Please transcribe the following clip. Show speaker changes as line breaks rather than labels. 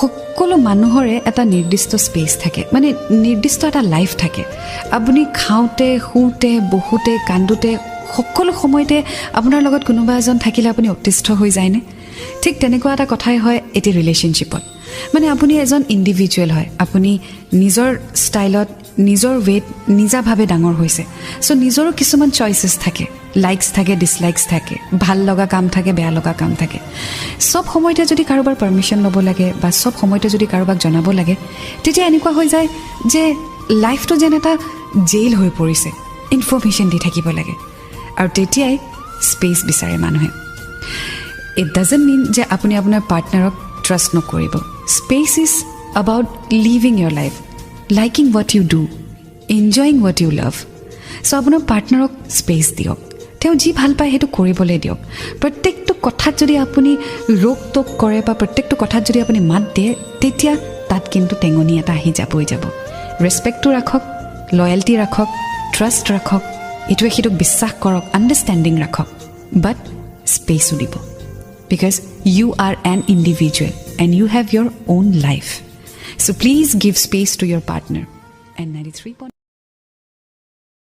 সকলো মানুহৰে এটা নিৰ্দিষ্ট স্পেচ থাকে মানে নিৰ্দিষ্ট এটা লাইফ থাকে আপুনি খাওঁতে শুওঁতে বহুতে কান্দোতে সকলো সময়তে আপোনাৰ লগত কোনোবা এজন থাকিলে আপুনি অতিষ্ঠ হৈ যায়নে ঠিক তেনেকুৱা এটা কথাই হয় এটি ৰিলেশ্যনশ্বিপত মানে আপুনি এজন ইণ্ডিভিজুৱেল হয় আপুনি নিজৰ ষ্টাইলত নিজৰ ৱেট নিজাভাৱে ডাঙৰ হৈছে সো নিজৰো কিছুমান চইচেছ থাকে লাইকস থাকে ডিসলাইকস থাকে ভাল লগা কাম থাকে বেয়া লগা কাম থাকে সব সময়তে যদি কাৰোবাৰ পাৰমিশন ল'ব লাগে বা সব সময়তে যদি কাৰোবাক জনাব লাগে তেতিয়া এনেকুৱা হৈ যায় যে লাইফটো যেন এটা জেইল হৈ পৰিছে ইনফৰমেশন দি থাকিব লাগে আৰু তেতিয়াই স্পেচ বিচাৰে মানুহে ইট ডাজন্ট মিন যে আপুনি আপোনাৰ পাৰ্টনাৰক ট্ৰাষ্ট নকৰিব space is about living your life liking what you do enjoying what you love so আপোনাৰ পাৰ্টনাৰক স্পেচ দিয়ক তেওঁ যি ভাল পায় হেতু কৰিবলৈ দিয়ক প্ৰত্যেকটো কথাত যদি আপুনি ৰোক টক কৰে বা প্ৰত্যেকটো কথাত যদি আপুনি মাত দিয়ে তেতিয়া তাত কিন্তু টেঙনি এটা আহি যাবই যাব ৰেসপেক্টটো ৰাখক লয়ালটি ৰাখক ট্ৰাষ্ট ৰাখক ইটোৱে সিটোক বিশ্বাস কৰক আণ্ডাৰষ্টেণ্ডিং ৰাখক বাট স্পেচো দিব because you are an individual and you have your own life so please give space to your partner and 93.